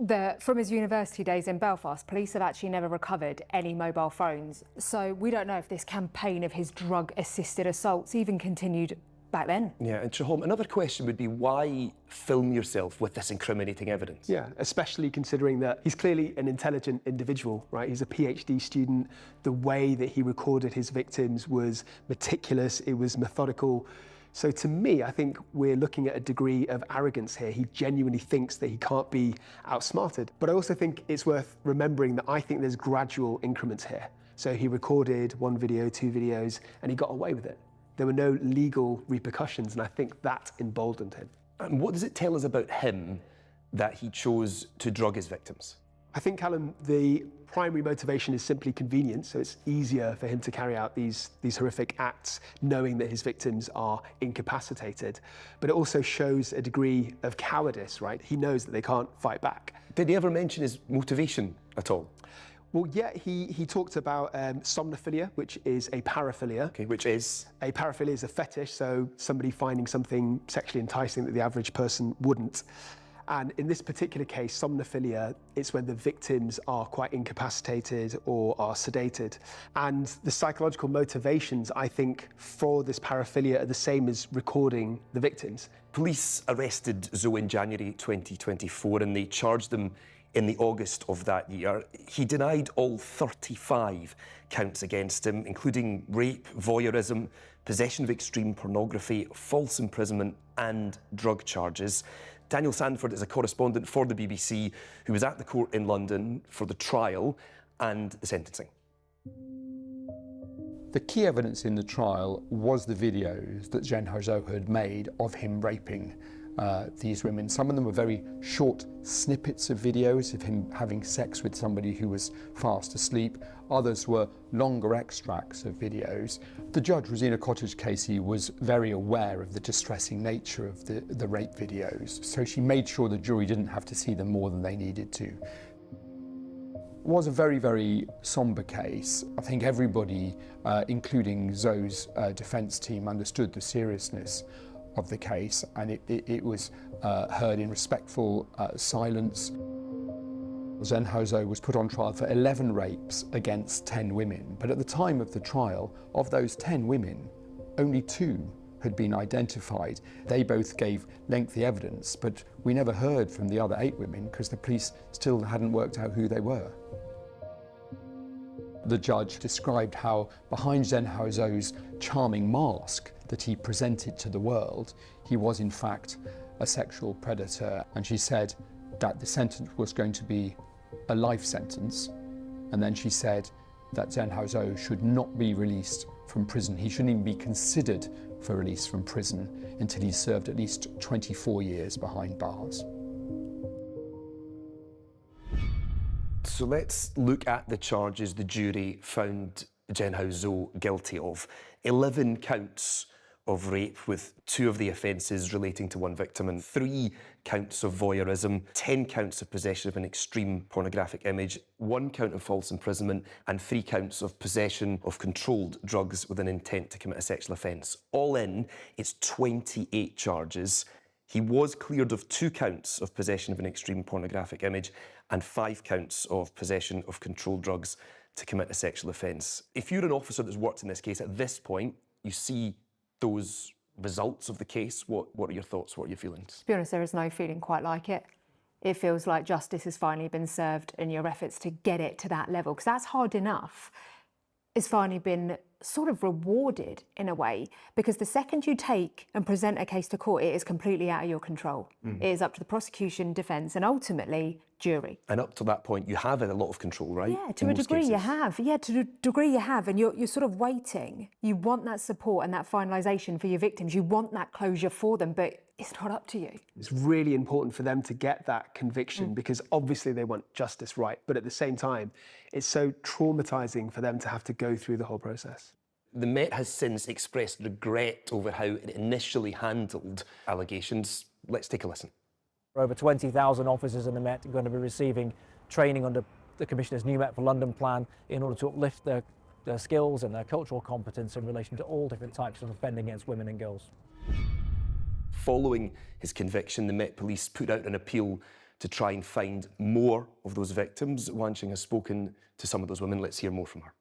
that from his university days in Belfast, police have actually never recovered any mobile phones. So we don't know if this campaign of his drug-assisted assaults even continued back then. Yeah, and Trahome, another question would be why film yourself with this incriminating evidence? Yeah, especially considering that he's clearly an intelligent individual, right? He's a PhD student. The way that he recorded his victims was meticulous, it was methodical. So to me, I think we're looking at a degree of arrogance here. He genuinely thinks that he can't be outsmarted. But I also think it's worth remembering that I think there's gradual increments here. So he recorded 1 video, 2 videos, and he got away with it. There were no legal repercussions, and I think that emboldened him. And what does it tell us about him that he chose to drug his victims? I think, Callum, the primary motivation is simply convenience, so it's easier for him to carry out these horrific acts knowing that his victims are incapacitated. But it also shows a degree of cowardice, right? He knows that they can't fight back. Did he ever mention his motivation at all? Well, yeah, he talked about somnophilia, which is a paraphilia. Okay, which is? A paraphilia is a fetish, so somebody finding something sexually enticing that the average person wouldn't. And in this particular case, somnophilia, it's when the victims are quite incapacitated or are sedated. And the psychological motivations, I think, for this paraphilia are the same as recording the victims. Police arrested Zoe in January 2024 and they charged him in the August of that year. He denied all 35 counts against him, including rape, voyeurism, possession of extreme pornography, false imprisonment and drug charges. Daniel Sandford is a correspondent for the BBC who was at the court in London for the trial and the sentencing. The key evidence in the trial was the videos that Jen Houzeau had made of him raping these women. Some of them were very short snippets of videos of him having sex with somebody who was fast asleep. Others were longer extracts of videos. The judge, Rosina Cottage-Casey, was very aware of the distressing nature of the rape videos, so she made sure the jury didn't have to see them more than they needed to. It was a very, very somber case. I think everybody, including Zoe's defence team, understood the seriousness of the case, and it was heard in respectful silence. Jen Houzeau was put on trial for 11 rapes against 10 women, but at the time of the trial, of those 10 women, only 2 had been identified. They both gave lengthy evidence, but we never heard from the other 8 women because the police still hadn't worked out who they were. The judge described how behind Jen Houzeau's charming mask that he presented to the world, he was in fact a sexual predator, and she said that the sentence was going to be a life sentence, and then she said that Jen Houzeau should not be released from prison. He shouldn't even be considered for release from prison until he's served at least 24 years behind bars. So let's look at the charges the jury found Jen Houzeau guilty of. 11 counts of rape, with 2 of the offences relating to 1 victim, and 3 counts of voyeurism, 10 counts of possession of an extreme pornographic image, 1 count of false imprisonment, and 3 counts of possession of controlled drugs with an intent to commit a sexual offence. All in, it's 28 charges. He was cleared of 2 counts of possession of an extreme pornographic image and 5 counts of possession of controlled drugs to commit a sexual offence. If you're an officer that's worked in this case, at this point, you see those results of the case, what are your thoughts, what are your feelings? To be honest, there is no feeling quite like it. It feels like justice has finally been served and your efforts to get it to that level, because that's hard enough, has finally been sort of rewarded in a way, because the second you take and present a case to court, it is completely out of your control. It is up to the prosecution, defence, and ultimately jury. And up to that point, you have had a lot of control, right? Yeah, to In a most degree you cases. have. Yeah, to a degree you have. And you're sort of waiting. You want that support and that finalisation for your victims. You want that closure for them, but it's not up to you. It's really important for them to get that conviction because obviously they want justice, right? But at the same time, it's so traumatising for them to have to go through the whole process. The Met has since expressed regret over how it initially handled allegations. Let's take a listen. Over 20,000 officers in the Met are going to be receiving training under the Commissioner's new Met for London plan in order to uplift their skills and their cultural competence in relation to all different types of offending against women and girls. Following his conviction, the Met Police put out an appeal to try and find more of those victims. Wan Ching has spoken to some of those women. Let's hear more from her.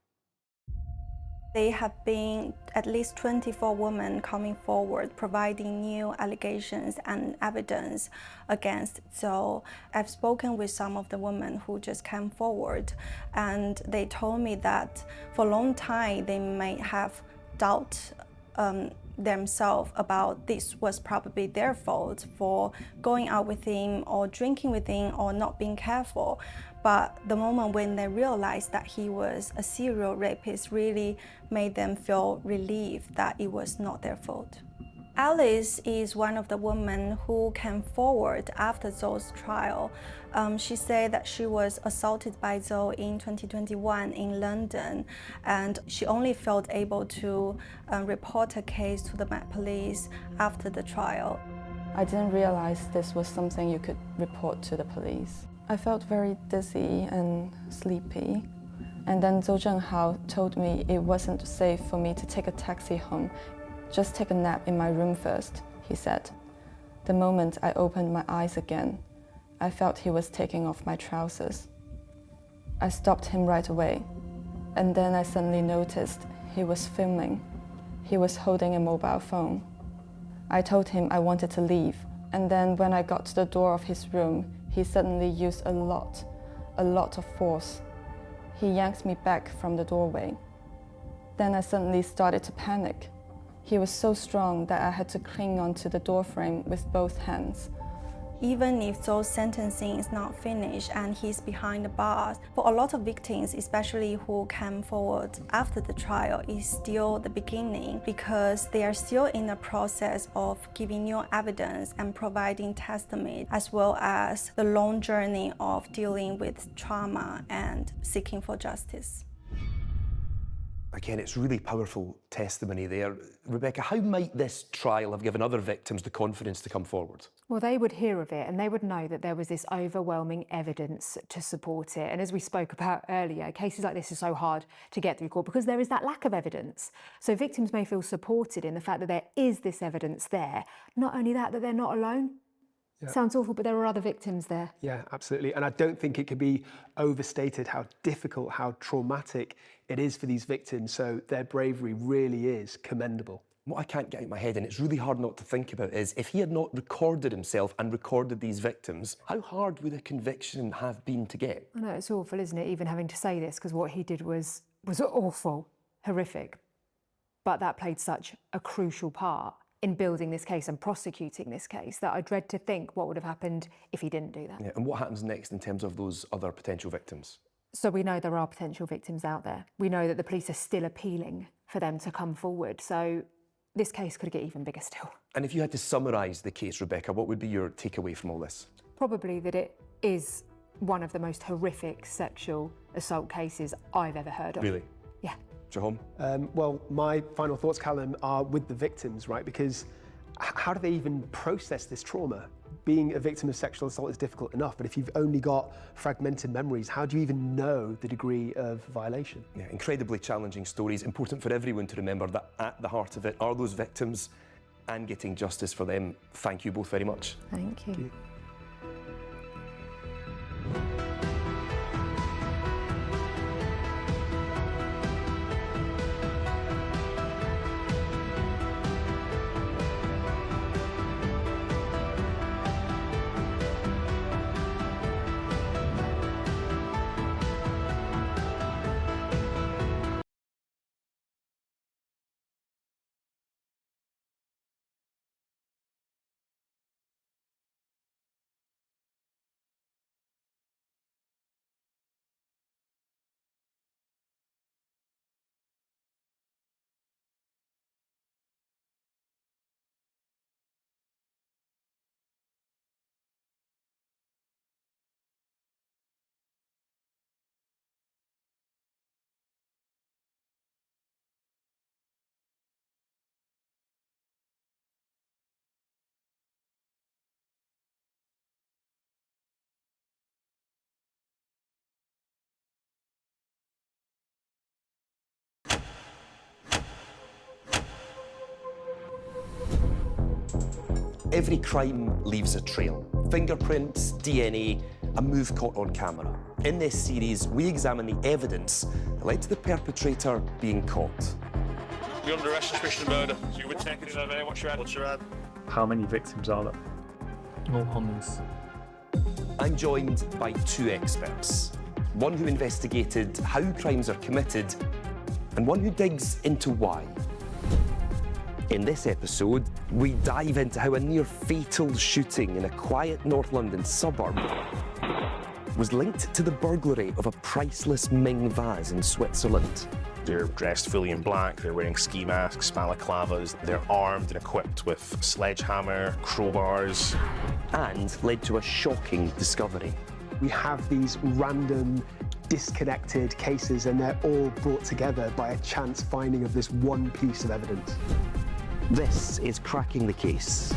There have been at least 24 women coming forward, providing new allegations and evidence against. So I've spoken with some of the women who just came forward, and they told me that for a long time they may have doubt themselves about this was probably their fault for going out with him or drinking with him or not being careful. But the moment when they realized that he was a serial rapist really made them feel relieved that it was not their fault. Alice is one of the women who came forward after Zoe's trial. She said that she was assaulted by Zoe in 2021 in London, and she only felt able to report her case to the Met Police after the trial. I didn't realize this was something you could report to the police. I felt very dizzy and sleepy. And then Zhou Zhenghao told me it wasn't safe for me to take a taxi home. Just take a nap in my room first, he said. The moment I opened my eyes again, I felt he was taking off my trousers. I stopped him right away. And then I suddenly noticed he was filming. He was holding a mobile phone. I told him I wanted to leave. And then when I got to the door of his room, he suddenly used a lot of force. He yanked me back from the doorway. Then I suddenly started to panic. He was so strong that I had to cling onto the doorframe with both hands. Even if Zoe's sentencing is not finished and he's behind the bars, for a lot of victims, especially who came forward after the trial, is still the beginning because they are still in the process of giving new evidence and providing testimony, as well as the long journey of dealing with trauma and seeking for justice. Again, it's really powerful testimony there. Rebecca, how might this trial have given other victims the confidence to come forward? Well, they would hear of it and they would know that there was this overwhelming evidence to support it. And as we spoke about earlier, cases like this are so hard to get through court because there is that lack of evidence. So victims may feel supported in the fact that there is this evidence there. Not only that they're not alone. Yeah. Sounds awful, but there are other victims there. Yeah, absolutely. And I don't think it could be overstated how difficult, how traumatic it is for these victims. So their bravery really is commendable. What I can't get out of my head, and it's really hard not to think about, is if he had not recorded himself and recorded these victims, how hard would a conviction have been to get? I know, it's awful, isn't it, even having to say this, because what he did was awful, horrific. But that played such a crucial part in building this case and prosecuting this case that I dread to think what would have happened if he didn't do that. Yeah, and what happens next in terms of those other potential victims? So we know there are potential victims out there. We know that the police are still appealing for them to come forward. So this case could get even bigger still. And if you had to summarise the case, Rebecca, what would be your takeaway from all this? Probably that it is one of the most horrific sexual assault cases I've ever heard of. Really? Yeah. Jahom? Well, my final thoughts, Callum, are with the victims, right? Because how do they even process this trauma? Being a victim of sexual assault is difficult enough, but if you've only got fragmented memories, how do you even know the degree of violation? Yeah, incredibly challenging stories. Important for everyone to remember that at the heart of it are those victims and getting justice for them. Thank you both very much. Thank you. Thank you. Every crime leaves a trail. Fingerprints, DNA, a move caught on camera. In this series, we examine the evidence that led to the perpetrator being caught. You're under arrest, suspicion of murder. So you were taken in over. What's your ad? What's your ad? How many victims are there? No comments. I'm joined by two experts. One who investigated how crimes are committed, and one who digs into why. In this episode, we dive into how a near-fatal shooting in a quiet North London suburb was linked to the burglary of a priceless Ming vase in Switzerland. They're dressed fully in black, they're wearing ski masks, balaclavas, they're armed and equipped with sledgehammer, crowbars. And led to a shocking discovery. We have these random, disconnected cases, and they're all brought together by a chance finding of this one piece of evidence. This is Cracking the Case.